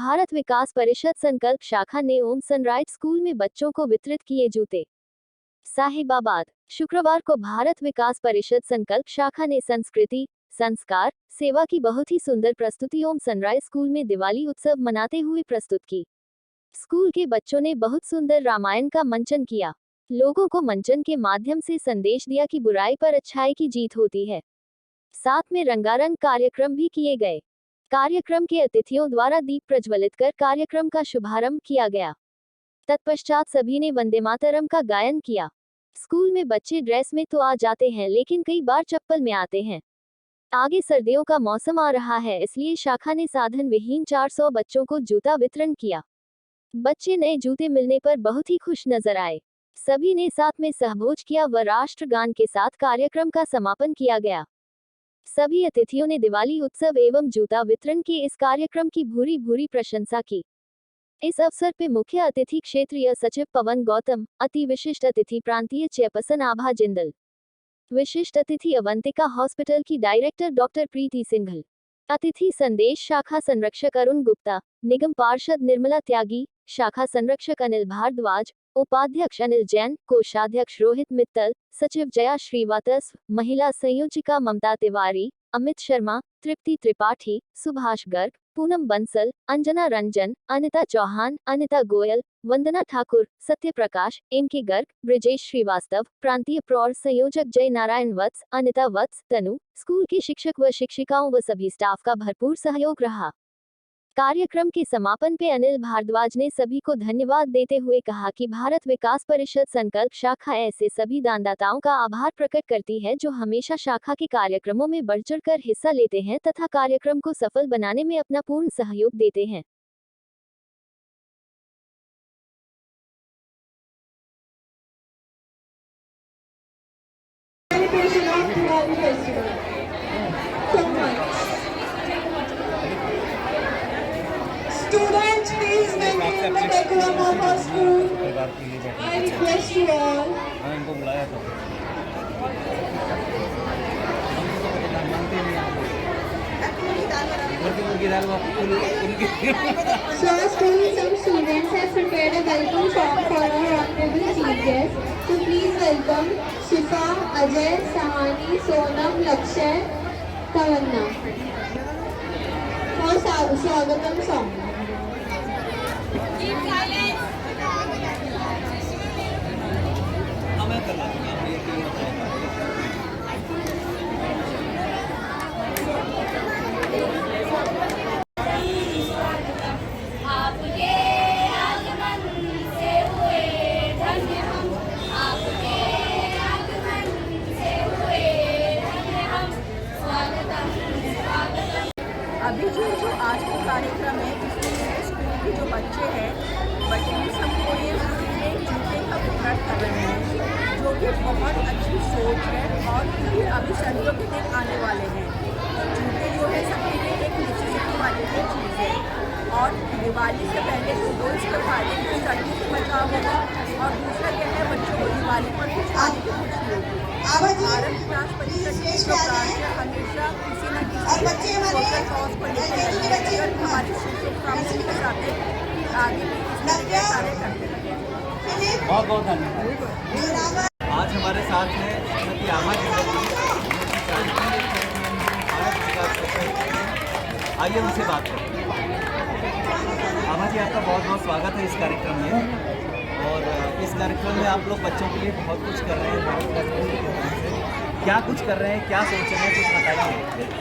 भारत विकास परिषद संकल्प शाखा ने ओम सनराइज स्कूल में बच्चों को वितरित किए जूते। साहिबाबाद, शुक्रवार को भारत विकास परिषद संकल्प शाखा ने संस्कृति, संस्कार, सेवा की बहुत ही सुंदर प्रस्तुति ओम सनराइज स्कूल में दिवाली उत्सव मनाते हुए प्रस्तुत की। स्कूल के बच्चों ने बहुत सुंदर रामायण का मंचन किया। लोगों को मंचन के माध्यम से संदेश दिया कि बुराई पर अच्छाई की जीत होती है। साथ में रंगारंग कार्यक्रम भी किए गए। कार्यक्रम के अतिथियों द्वारा दीप प्रज्वलित कर कार्यक्रम का शुभारंभ किया गया। तत्पश्चात सभी ने वंदे मातरम का गायन किया। स्कूल में बच्चे ड्रेस में तो आ जाते हैं, लेकिन कई बार चप्पल में आते हैं। आगे सर्दियों का मौसम आ रहा है, इसलिए शाखा ने साधन विहीन 400 बच्चों को जूता वितरण किया। बच्चे नए जूते मिलने पर बहुत ही खुश नजर आए। सभी ने साथ में सहभोज किया व राष्ट्रगान के साथ कार्यक्रम का समापन किया गया। सभी अतिथियों ने दिवाली उत्सव एवं जूता वितरण के इस कार्यक्रम की भूरी भूरी प्रशंसा की। इस अवसर पे मुख्य अतिथि क्षेत्रीय सचिव पवन गौतम, अति विशिष्ट अतिथि प्रांतीय चेयरपर्सन आभा जिंदल, विशिष्ट अतिथि अवंतिका हॉस्पिटल की डायरेक्टर डॉक्टर प्रीति सिंघल, अतिथि संदेश शाखा संरक्षक अरुण गुप्ता, निगम पार्षद निर्मला त्यागी, शाखा संरक्षक अनिल भारद्वाज, उपाध्यक्ष अनिल जैन, कोषाध्यक्ष रोहित मित्तल, सचिव जया श्रीवास्तव, महिला संयोजिका ममता तिवारी, अमित शर्मा, तृप्ति त्रिपाठी, सुभाष गर्ग, पूनम बंसल, अंजना रंजन, अनिता चौहान, अनिता गोयल, वंदना ठाकुर, सत्य प्रकाश, एम.के. गर्ग, ब्रिजेश श्रीवास्तव, प्रांतीय प्रौढ़ संयोजक जय नारायण वत्स, अनिता वत्स, तनु, स्कूल के शिक्षक व शिक्षिकाओं व सभी स्टाफ का भरपूर सहयोग रहा। कार्यक्रम के समापन पे अनिल भारद्वाज ने सभी को धन्यवाद देते हुए कहा कि भारत विकास परिषद संकल्प शाखा ऐसे सभी दानदाताओं का आभार प्रकट करती है जो हमेशा शाखा के कार्यक्रमों में बढ़ चढ़कर हिस्सा लेते हैं तथा कार्यक्रम को सफल बनाने में अपना पूर्ण सहयोग देते हैं। Students, please maintain the decorum of our school. I request you all. So, our school, some students have prepared a welcome song for our honorable chief guest. So, please welcome Shifa, Ajay, Sahani, Sonam, Lakshay, Tavanna for Swagatam song. अभी जो आज का कार्यक्रम है जिसमें school के जो बच्चे हैं सबको ये जूते का वितरण कर रहे हैं, जो कि बहुत अच्छी सोच है। और क्योंकि अभी सर्दियों के दिन आने वाले हैं तो जूते जो है सबके लिए एक नेसेसिटी वाली चीज़ है। और दिवाली से पहले तो इसके फायदे को सर्दी से बचाव होगा और दूसरा क्या है, बच्चों को दिवाली पर कुछ खाने की खुशी होगी। भारत विकास परिषद के जो ब्रांच है हमेशा किसी न किसी सोशल कॉज को लेकर हमारी शुभकामनाएं के साथ आगे भी इस तरह के कार्य करते रहें। बहुत बहुत धन्यवाद। आज हमारे साथ हैं श्रीमती आभा जिंदल जी, भारत विकास परिषद। आइए उनसे बात करें। आभा जी, आपका बहुत बहुत स्वागत है इस कार्यक्रम में। और इस कार्यक्रम में आप लोग बच्चों के लिए बहुत कुछ कर रहे हैं। भारत विकास परिषद की तरफ से क्या कुछ कर रहे हैं, क्या सोच रहे हैं, कुछ बताइए।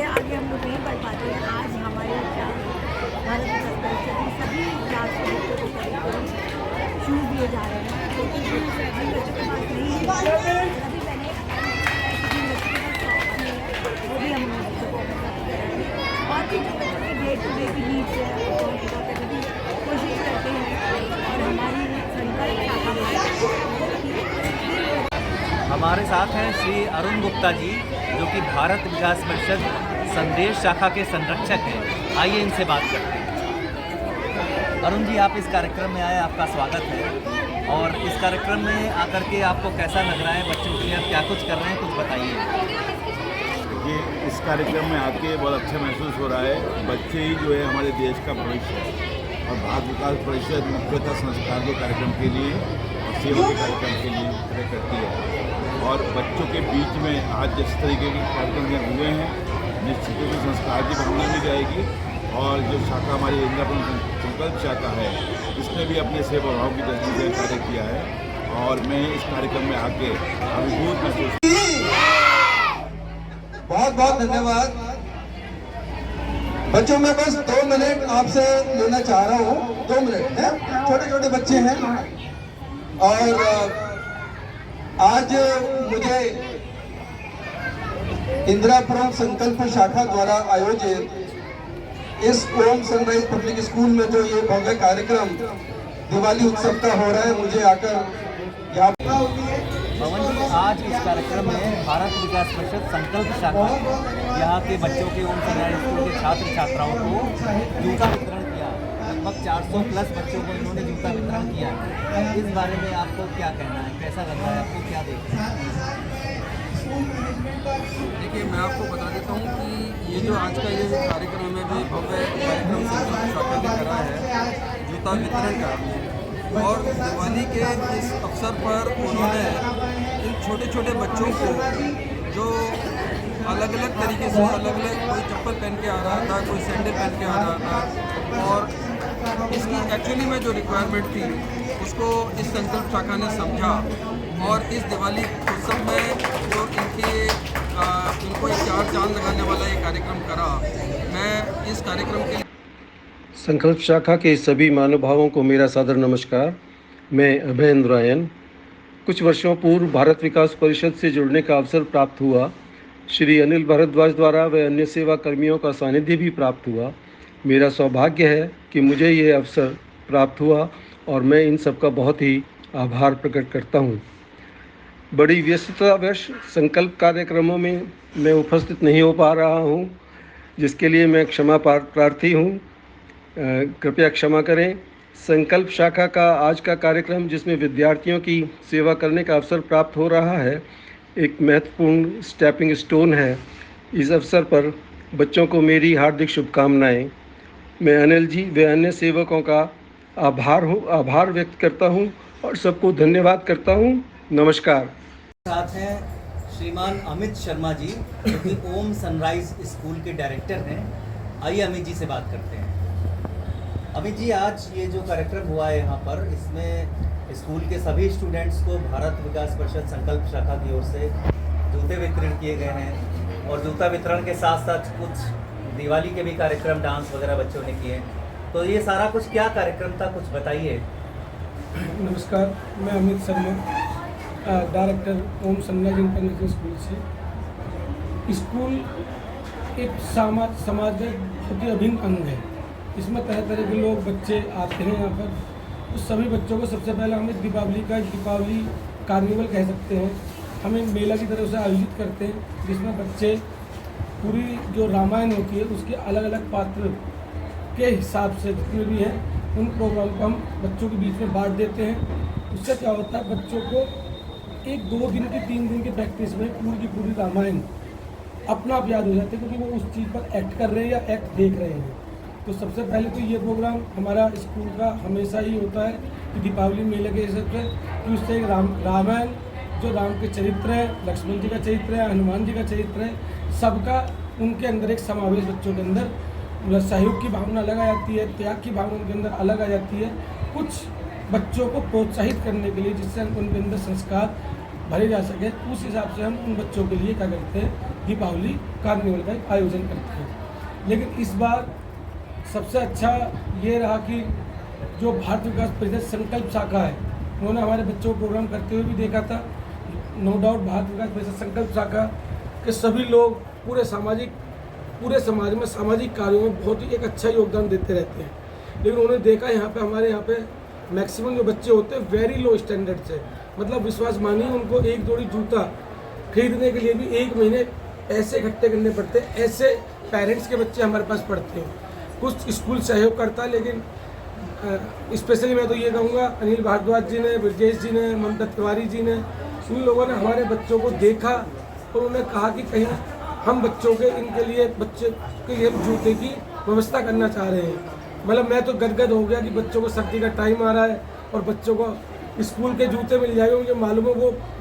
आगे हम लोग नहीं बढ़ पाते हैं। आज हमारे भारत विकास परिषद में सभी क्लास के बच्चों को शूज दिए जा रहे हैं, जो कि सभी बच्चों के पास नहीं है। अभी मैंने वो भी हम बच्चों को और भी जो बच्चों की डे टू डे की नीड्स है वो पूरा करने की कोशिश करते हैं। और हमारी संकल्प शाखा हमारे साथ हैं श्री अरुण गुप्ता जी, जो कि भारत विकास परिषद संदेश शाखा के संरक्षक हैं। आइए इनसे बात करते हैं। अरुण जी, आप इस कार्यक्रम में आए, आपका स्वागत है। और इस कार्यक्रम में आकर के आपको कैसा लग रहा है, बच्चों के लिए आप क्या कुछ कर रहे हैं, कुछ बताइए। मुझे इस कार्यक्रम में आके बहुत अच्छा महसूस हो रहा है। बच्चे ही जो है हमारे देश का भविष्य है और भारत विकास परिषद मुख्यतः संस्कार के कार्यक्रम के लिए और सेवा के कार्यक्रम के लिए कार्य करती है। और बच्चों के बीच में आज जिस तरीके के कार्यक्रम यहाँ हुए हैं, निश्चित रूप से संस्कार की भावना भी जाएगी। और जो शाखा हमारी इंद्रापुरम संकल्प शाखा है, इसने भी अपने सेवा भाव की दृष्टि से कार्य किया है और मैं इस कार्यक्रम में आके अभिभूत महसूस। बहुत बहुत धन्यवाद बच्चों। मैं बस 2 मिनट आपसे लेना चाह रहा हूँ, 2 मिनट है। छोटे छोटे बच्चे हैं और आज मुझे इंदिरापुरम संकल्प शाखा द्वारा आयोजित इस ओम सनराइज पब्लिक स्कूल में जो ये भव्य कार्यक्रम दिवाली उत्सव का हो रहा है, मुझे आकर यहाँ पवन जी, आज इस कार्यक्रम में भारत विकास परिषद संकल्प शाखा यहाँ के बच्चों के ओम सनराइज स्कूल के छात्र छात्राओं को जूता वितरण किया। लगभग 400 प्लस बच्चों को इन्होंने जूता वितरण किया। इस बारे में आपको क्या कहना है, कैसा लग रहा है, आपको क्या देखना है? देखिए, मैं आपको बता देता हूँ कि ये जो आज का ये कार्यक्रम है, भी भव्य कार्यक्रम संकल्प शाखा ने करा है जूता वितरण का। और दिवाली के इस अवसर पर उन्होंने इन छोटे छोटे बच्चों को जो अलग अलग तरीके से कोई चप्पल पहन के आ रहा था, कोई सैंडल पहन के आ रहा था, और इसकी एक्चुअली में जो रिक्वायरमेंट थी उसको इस संकल्प शाखा ने समझा और इस दिवाली उत्सव में जो इनको एक 4 चांद लगाने वाला ये कार्यक्रम करा। मैं इस कार्यक्रम के संकल्प शाखा के सभी महानुभावों को मेरा सादर नमस्कार। मैं अभय इंद्रायन। कुछ वर्षों पूर्व भारत विकास परिषद से जुड़ने का अवसर प्राप्त हुआ। श्री अनिल भारद्वाज द्वारा व अन्य सेवा कर्मियों का सानिध्य भी प्राप्त हुआ। मेरा सौभाग्य है कि मुझे ये अवसर प्राप्त हुआ और मैं इन सब का बहुत ही आभार प्रकट करता हूँ। बड़ी व्यस्ततावश संकल्प कार्यक्रमों में मैं उपस्थित नहीं हो पा रहा हूँ, जिसके लिए मैं क्षमा प्रार्थी हूँ। कृपया क्षमा करें। संकल्प शाखा का आज का कार्यक्रम, जिसमें विद्यार्थियों की सेवा करने का अवसर प्राप्त हो रहा है, एक महत्वपूर्ण स्टेपिंग स्टोन है। इस अवसर पर बच्चों को मेरी हार्दिक शुभकामनाएं। मैं अनिल जी व अन्य सेवकों का आभार व्यक्त करता हूं और सबको धन्यवाद करता हूं। नमस्कार। साथ हैं श्रीमान अमित शर्मा जी, जो कि ओम सनराइज स्कूल के डायरेक्टर हैं। आइए अमित जी से बात करते हैं। अमित जी, आज ये जो कार्यक्रम हुआ है यहाँ पर, इसमें स्कूल के सभी स्टूडेंट्स को भारत विकास परिषद संकल्प शाखा की ओर से जूते वितरण किए गए हैं और जूता वितरण के साथ साथ कुछ दिवाली के भी कार्यक्रम, डांस वगैरह बच्चों ने किए। तो ये सारा कुछ क्या कार्यक्रम था, कुछ बताइए। नमस्कार, मैं अमित शर्मा, डायरेक्टर ओम सनराइज इंटरनेशनल स्कूल से। स्कूल एक समाज का बहुत ही अभिन्न अंग है। इसमें तरह तरह के लोग, बच्चे आते हैं यहाँ पर। तो सभी बच्चों को सबसे पहले हमें दीपावली कार्निवल कह सकते हैं, हमें मेला की तरफ से आयोजित करते हैं, जिसमें बच्चे पूरी जो रामायण होती है उसके अलग अलग पात्र के हिसाब से जितने भी हैं उन प्रोग्राम को हम बच्चों के बीच में बांट देते हैं। उससे क्या होता है, बच्चों को 1-2 दिन की 3 दिन की प्रैक्टिस में पूरी की पूरी रामायण अपना आप याद हो जाती है, क्योंकि वो उस चीज़ पर एक्ट कर रहे हैं या एक्ट देख रहे हैं। तो सबसे पहले तो ये प्रोग्राम हमारा स्कूल का हमेशा ही होता है कि दीपावली मेले के हिसाब से कि उससे रामायण, जो राम के चरित्र है, लक्ष्मण जी का चरित्र है, हनुमान जी का चरित्र है, सबका उनके अंदर एक समावेश बच्चों के अंदर सहयोग की भावना अलग आ जाती है, त्याग की भावना उनके अंदर अलग आ जाती है। कुछ बच्चों को प्रोत्साहित करने के लिए, जिससे उनके अंदर संस्कार भरे जा सके, उस हिसाब से हम उन बच्चों के लिए क्या करते हैं, दीपावली कार्निवल का आयोजन करते हैं। लेकिन इस बार सबसे अच्छा ये रहा कि जो भारत विकास परिषद संकल्प शाखा है, उन्होंने हमारे बच्चों को प्रोग्राम करते हुए भी देखा था। नो डाउट भारत विकास परिषद संकल्प शाखा के सभी लोग पूरे समाज में सामाजिक कार्यों में बहुत ही एक अच्छा योगदान देते रहते हैं। लेकिन उन्होंने देखा हमारे यहाँ पे मैक्सिमम जो बच्चे होते हैं वेरी लो स्टैंडर्ड से, मतलब विश्वास मानिए उनको एक जोड़ी जूता खरीदने के लिए भी 1 महीने पैसे इकट्ठे करने पड़ते हैं। ऐसे पेरेंट्स के बच्चे हमारे पास पढ़ते हैं। कुछ स्कूल सहयोग करता है, लेकिन स्पेशली मैं तो ये कहूँगा, अनिल भारद्वाज जी ने, ब्रजेश जी ने, ममता तिवारी जी ने, उन लोगों ने हमारे बच्चों को देखा और उन्होंने कहा कि कहीं हम बच्चों के इनके लिए बच्चे के लिए जूते की व्यवस्था करना चाह रहे हैं। मतलब मैं तो गदगद हो गया कि बच्चों को सर्दी का टाइम आ रहा है और बच्चों को स्कूल के जूते मिल जाएंगे। मुझे मालूम है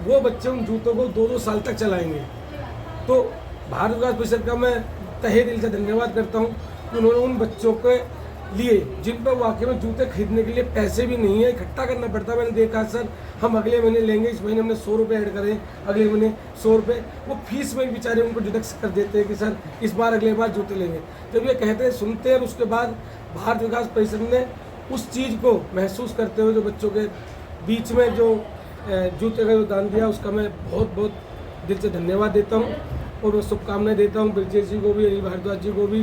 वो बच्चे उन जूतों को 2-2 साल तक चलाएंगे। तो भारत विकास परिषद का मैं तहे दिल से धन्यवाद करता हूँ कि उन्होंने उन बच्चों के लिए जिन पर वाकई में जूते खरीदने के लिए पैसे भी नहीं है, इकट्ठा करना पड़ता है। मैंने देखा सर हम अगले महीने लेंगे, इस महीने हमने 100 रुपये ऐड करे, अगले महीने 100 रुपये, वो फीस में बेचारे उनको डिडक्ट कर देते हैं कि सर इस बार अगले बार जूते लेंगे। जब ये कहते हैं सुनते हैं, उसके बाद भारत विकास परिषद ने उस चीज़ को महसूस करते हुए जो बच्चों के बीच में जो जूते का जो दान दिया, उसका मैं बहुत बहुत दिल से धन्यवाद देता हूँ और मैं शुभकामनाएं देता हूँ ब्रजेश जी को भी, अनिल भारद्वाज जी को भी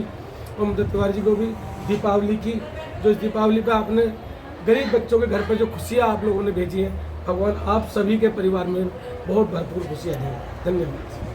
और मदद तिवारी जी को भी दीपावली की। जो इस दीपावली पे आपने गरीब बच्चों के घर पर जो खुशियाँ आप लोगों ने भेजी हैं, भगवान आप सभी के परिवार में बहुत भरपूर खुशियाँ दें। धन्यवाद।